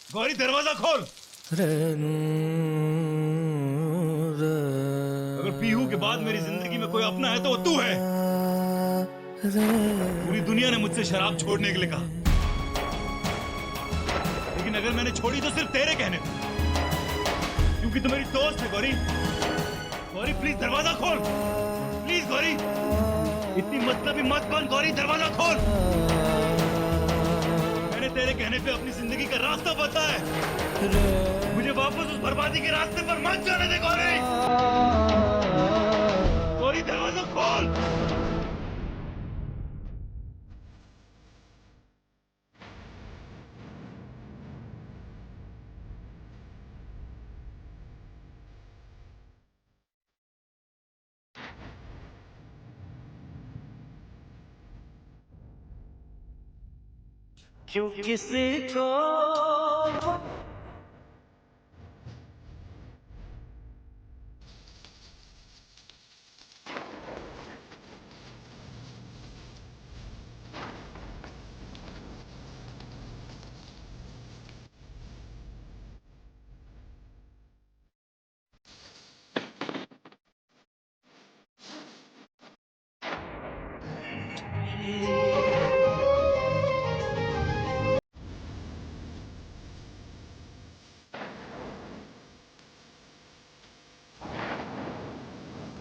गौरी दरवाजा खोल। अगर पीहू के बाद मेरी जिंदगी में कोई अपना है तो वो तू है। पूरी दुनिया ने मुझसे शराब छोड़ने के लिए कहा, लेकिन अगर मैंने छोड़ी तो सिर्फ तेरे कहने पे, क्योंकि तू मेरी दोस्त है। गौरी, गौरी प्लीज दरवाजा खोल, प्लीज गौरी, इतनी मतलबी मत बन। गौरी दरवाजा खोल। मैंने तेरे कहने पे अपनी जिंदगी का रास्ता बदला है। मुझे वापस उस बर्बादी के रास्ते पर मत जाने दे। गौरी, गौरी दरवाजा खोल। क्यों किसी को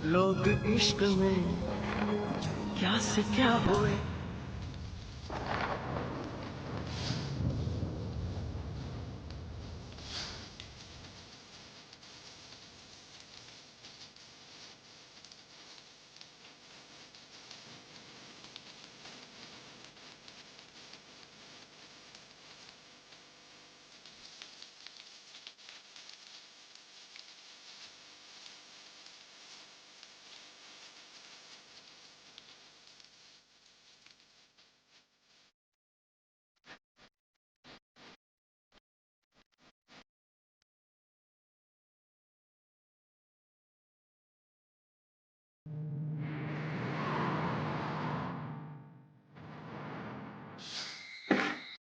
लोग इश्क में क्या से क्या हुए।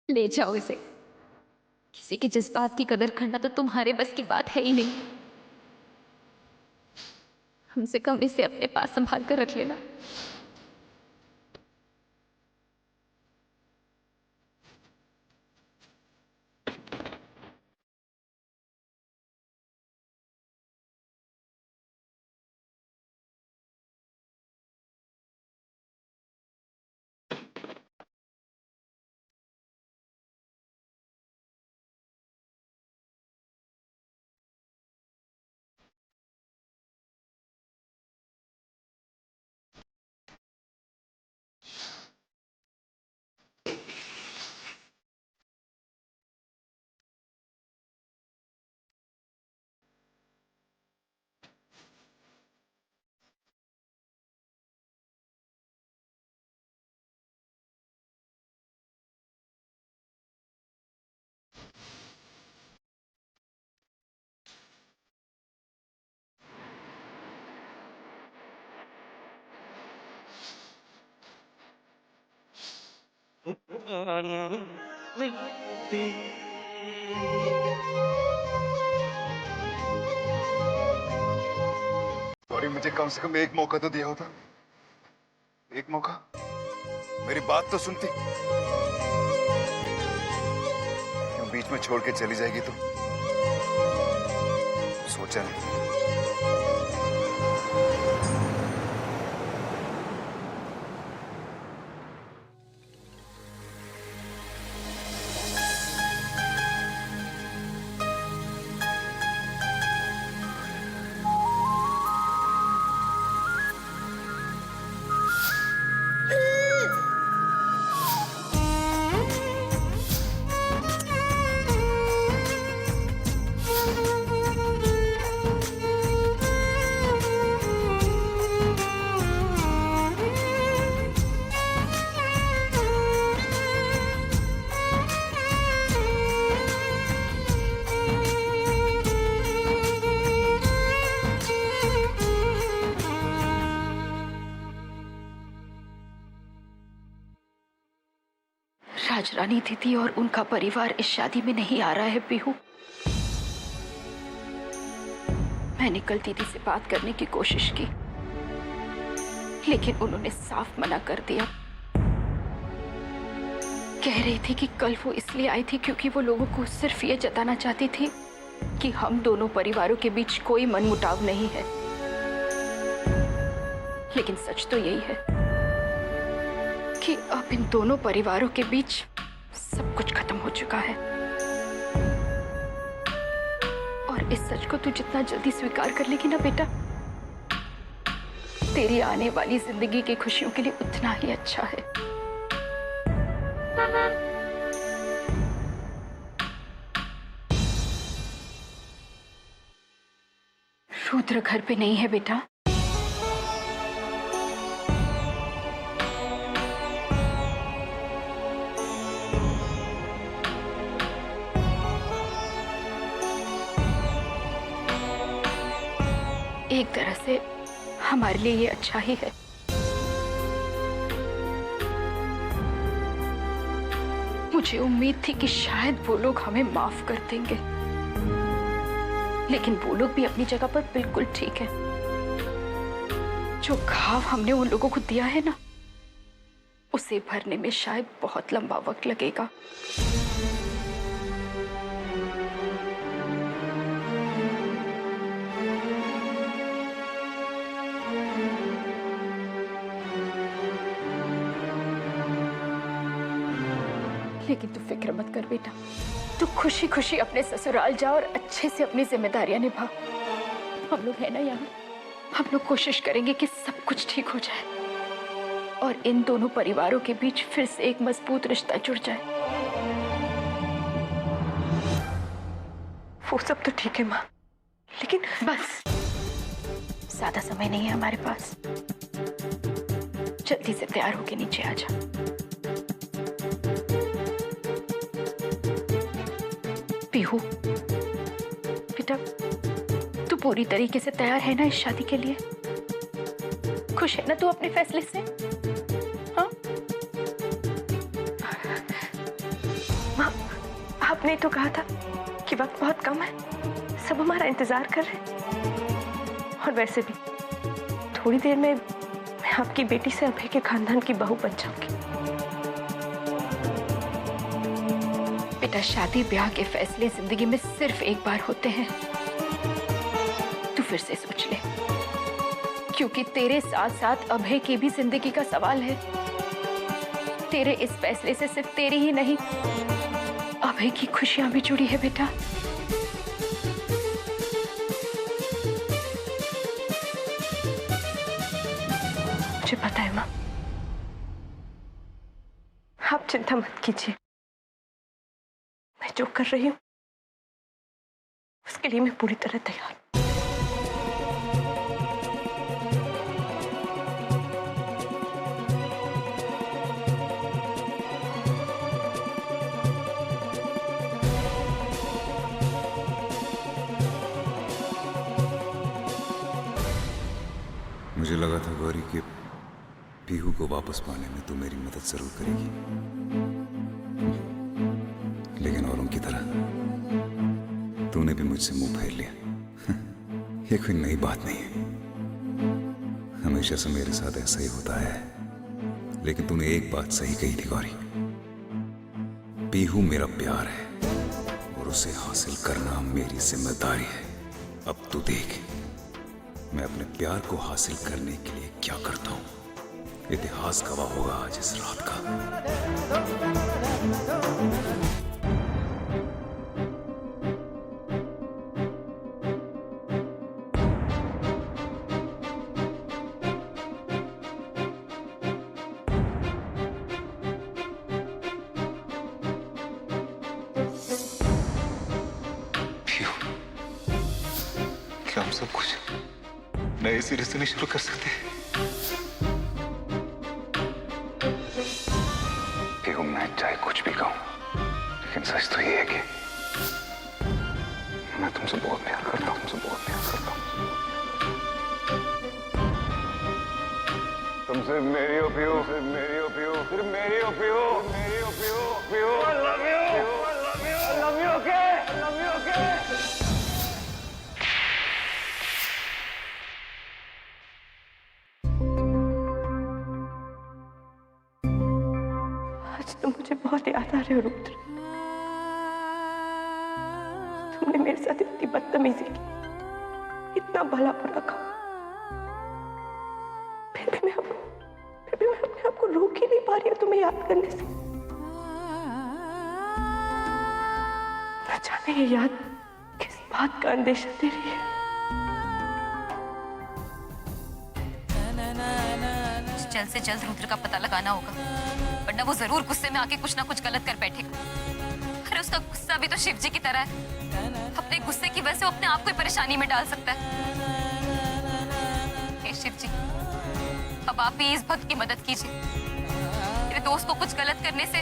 ले जाओ इसे। किसी के जज्बात की कदर करना तो तुम्हारे बस की बात है ही नहीं। हमसे कम इसे अपने पास संभाल कर रख लेना। गौरी, मुझे कम से कम एक मौका तो दिया होता। एक मौका, मेरी बात तो सुनती। क्यों बीच में छोड़ के चली जाएगी? तो सोचा नहीं। रानी दीदी और उनका परिवार इस शादी में नहीं आ रहा है पीहू। मैंने कल दीदी से बात करने की कोशिश की, लेकिन उन्होंने साफ मना कर दिया। कह रही थी कि कल वो इसलिए आई थी क्योंकि वो लोगों को सिर्फ ये जताना चाहती थी कि हम दोनों परिवारों के बीच कोई मनमुटाव नहीं है। लेकिन सच तो यही है कि अब इन दोनों परिवारों के बीच सब कुछ खत्म हो चुका है। और इस सच को तू जितना जल्दी स्वीकार कर लेगी ना बेटा, तेरी आने वाली जिंदगी की खुशियों के लिए उतना ही अच्छा है। रुद्र घर पे नहीं है बेटा। एक तरह से हमारे लिए ये अच्छा ही है। मुझे उम्मीद थी कि शायद वो लोग हमें माफ कर देंगे, लेकिन वो लोग भी अपनी जगह पर बिल्कुल ठीक है। जो घाव हमने उन लोगों को दिया है ना, उसे भरने में शायद बहुत लंबा वक्त लगेगा। लेकिन तू फिक्र मत कर बेटा, तू खुशी खुशी अपने ससुराल जा और अच्छे से अपनी जिम्मेदारियां निभा। हम लोग है ना यहाँ, हम लोग कोशिश करेंगे कि सब कुछ ठीक हो जाए और इन दोनों परिवारों के बीच फिर से एक मजबूत रिश्ता जुड़ जाए। वो सब तो ठीक है माँ, लेकिन बस ज्यादा समय नहीं है हमारे पास। जल्दी से तैयार होके नीचे आ जा। पीहू बेटा, तू पूरी तरीके से तैयार है ना इस शादी के लिए? खुश है ना तू अपने फैसले से? हाँ? माँ, आपने तो कहा था कि वक्त बहुत कम है, सब हमारा इंतजार कर रहे हैं। और वैसे भी थोड़ी देर में मैं आपकी बेटी से अभय के खानदान की बहू बन जाऊंगी। बेटा, शादी ब्याह के फैसले जिंदगी में सिर्फ एक बार होते हैं। तू फिर से सोच ले, क्योंकि तेरे साथ साथ अभय की भी जिंदगी का सवाल है। तेरे इस फैसले से सिर्फ तेरी ही नहीं, अभय की खुशियां भी जुड़ी है बेटा। मुझे पता है माँ, आप चिंता मत कीजिए। मैं जो कर रही हूँ उसके लिए मैं पूरी तरह तैयार हूँ। मुझे लगा था गौरी कि पीहू को वापस पाने में तू मेरी मदद जरूर करेगी, लेकिन औरों की तरह तूने भी मुझसे मुंह फेर लिया। ये कोई नई बात नहीं है, हमेशा से मेरे साथ ऐसा ही होता है। लेकिन तूने एक बात सही कही थी गौरी, पीहू मेरा प्यार है और उसे हासिल करना मेरी जिम्मेदारी है। अब तू देख, मैं अपने प्यार को हासिल करने के लिए क्या करता हूं। इतिहास गवाह होगा आज इस रात का। क्या हम सब कुछ नए सिरे से नहीं शुरू कर सकते? पीहू, मैं चाहे कुछ भी कहूं, लेकिन सच तो ये है कि मैं तुमसे बहुत प्यार करता हूं, तुमसे बहुत प्यार करता हूं। तुमसे मेरी ओ पीहू, सिर्फ मेरी ओ पीहू, सिर्फ मेरी ओ पीहू, मेरी ओ पीहू, पीहू। तुम मुझे बहुत याद आ रहे हो रुद्र। तुमने मेरे साथ इतनी बदतमीजी की, इतना भला बुरा कहा, फिर भी मैं अपने आप को रोक ही नहीं पा रही हूँ तुम्हें याद करने से। न जाने ये याद किस बात का अंदेशा दे रही है। जल्द से जल्द रुद्र का पता लगाना होगा, वरना वो जरूर गुस्से में आके कुछ ना कुछ गलत कर बैठेगा। अरे उसका गुस्सा भी तो शिव जी की तरह है, अपने गुस्से की वजह से वो अपने आप को ही परेशानी में डाल सकता है। हे शिव जी, अब आप ही इस भक्त की मदद कीजिए। मेरे दोस्त को कुछ गलत करने से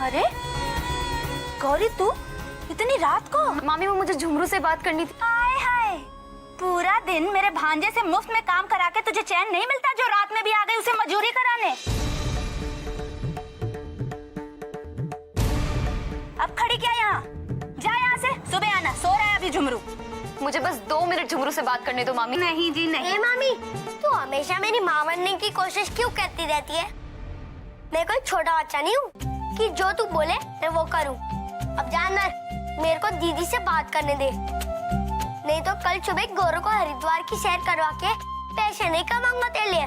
अरे गौरी, तू इतनी रात को? मामी, वो मुझे झुमरू से बात करनी थी। हाय हाय, पूरा दिन मेरे भांजे से मुफ्त में काम करा के तुझे चैन नहीं मिलता, जो रात में भी आ गई उसे मजूरी कराने। अब खड़ी क्या यहाँ? जा यहाँ से, सुबह आना, सो रहा है अभी झुमरू। मुझे बस 2 मिनट झुमरू से बात करने दो मामी। नहीं जी नहीं। मामी, तू हमेशा मेरी मां बनने की कोशिश क्यों करती रहती है? मैं कोई छोटा बच्चा नहीं हूँ कि जो तू बोले मैं वो करूँ। अब जानना, मेरे को दीदी से बात करने दे, नहीं तो कल सुबह गौरव को हरिद्वार की सैर करवा के पैसे नहीं कमाऊंगा तेरे लिए।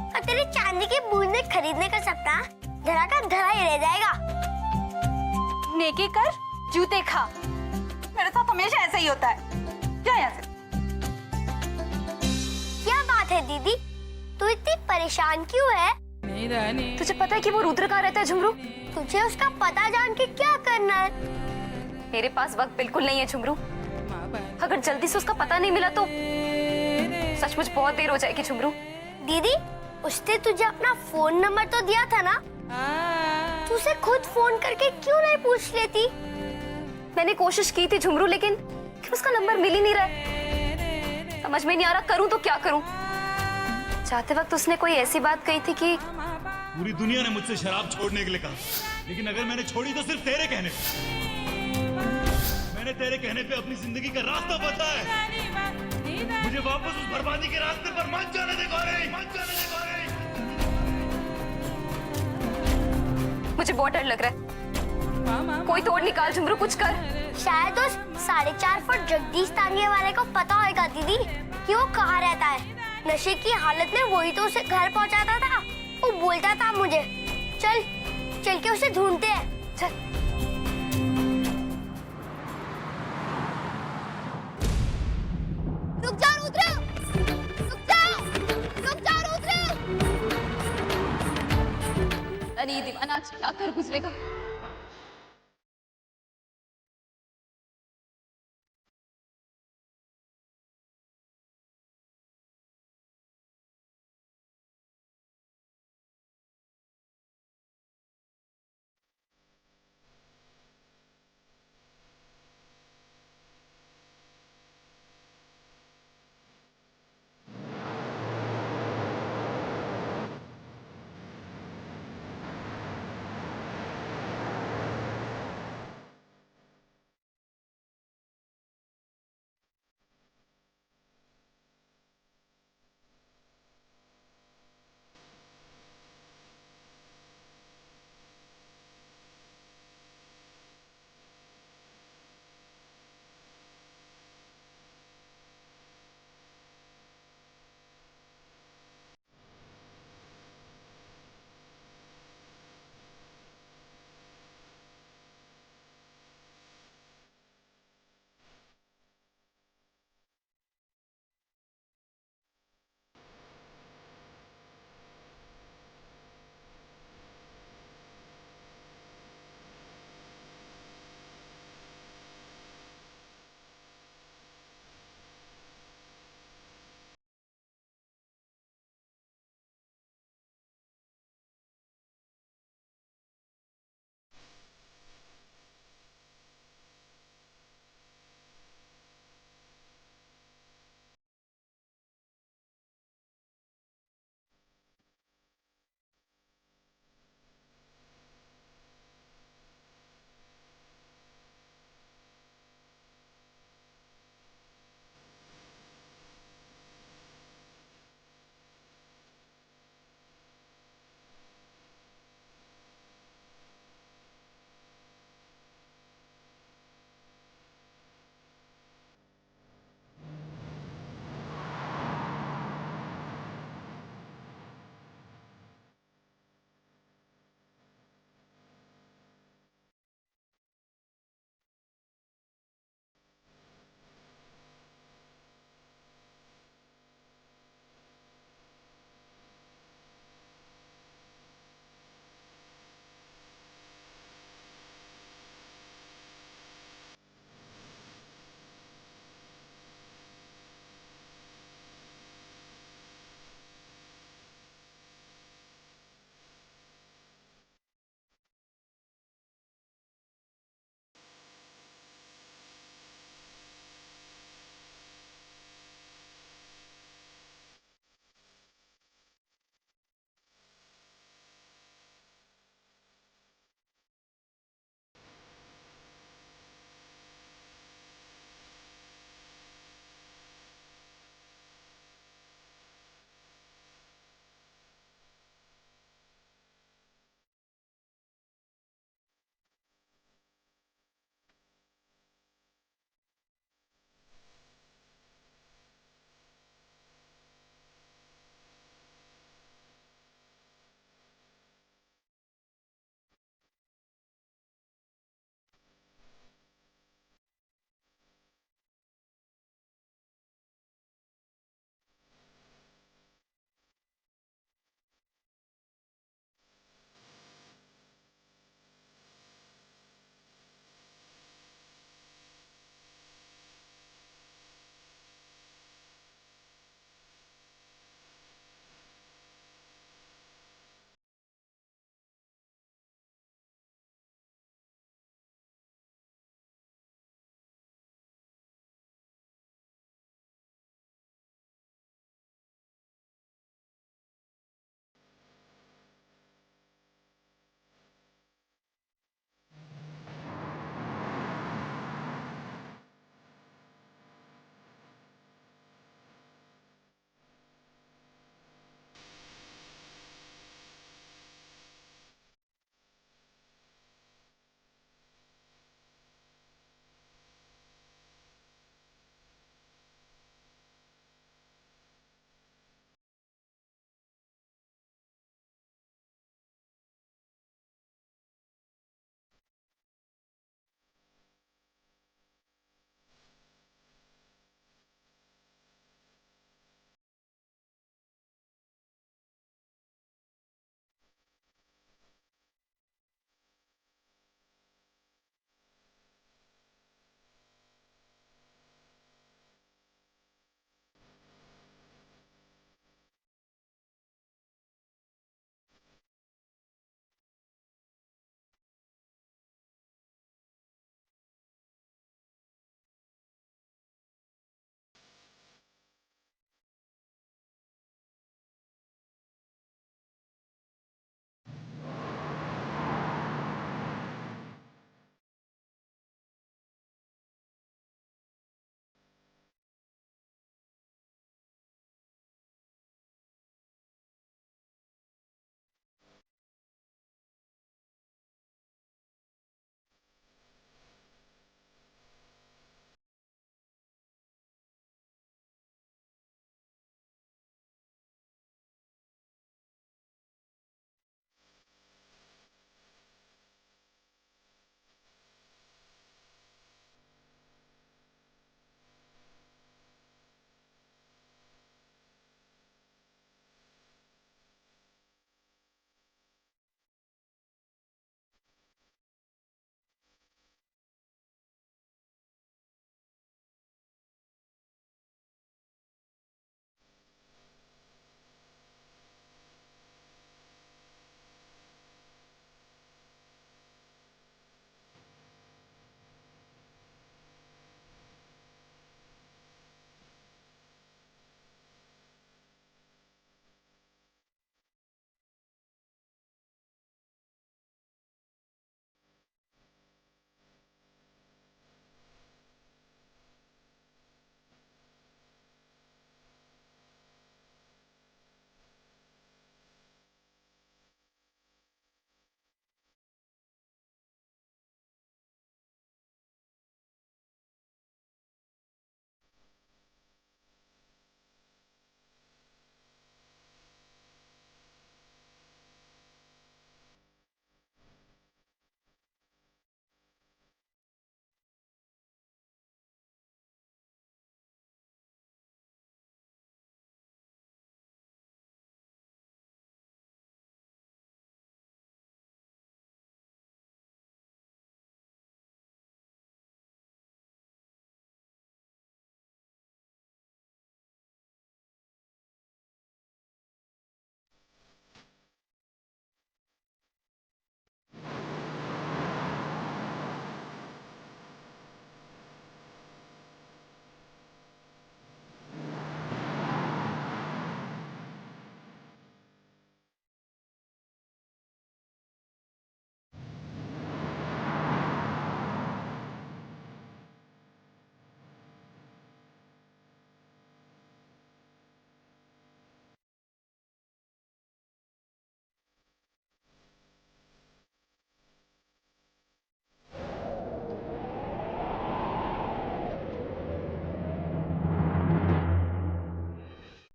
और तेरी चांदी की बूंदें खरीदने का सपना धरा का धरा ही रह जाएगा। नेकी कर, जूते खा। मेरे साथ हमेशा ऐसा ही होता है। जा यहाँ से। क्या बात है दीदी, तू इतनी परेशान क्यों है? तुझे पता है कि वो रुद्र कहाँ रहता है झुमरू? तुझे उसका पता जान के क्या करना है? मेरे पास वक्त बिल्कुल नहीं है झुमरू। अगर जल्दी से उसका पता नहीं मिला तो सचमुच बहुत देर हो जाएगी झुमरू। दीदी, उसने तुझे अपना फोन नंबर तो दिया था ना? तू उसे खुद फोन करके क्यों नहीं पूछ लेती? मैंने कोशिश की थी झुमरू, लेकिन उसका नंबर मिल ही नहीं रहा है। समझ में नहीं आ रहा करूं तो क्या करूं। जाते वक्त उसने कोई ऐसी बात कही थी कि पूरी दुनिया ने मुझसे शराब छोड़ने के लिए कहा, लेकिन अगर मैंने छोड़ी तो सिर्फ तेरे कहने पे। मैंने तेरे कहने पे अपनी जिंदगी का रास्ता बदला है। मुझे वापस उस बर्बादी के रास्ते पर मत जाने दे गौरी, मत जाने दे गौरी। मुझे बहुत डर लग रहा है। कोई तोड़ निकाल झुमरू, कुछ कर। शायद उस 4.5 फुट जगदीश तांगे वाले को पता होगा दीदी कि वो कहाँ रहता है। नशे की हालत में वही तो उसे घर पहुंचाता था। वो बोलता था मुझे, चल के उसे ढूंढते हैं। चल। रुक जा रुद्र, रुक जा रुद्र। अरे दीवाना आज क्या कर गुजरेगा।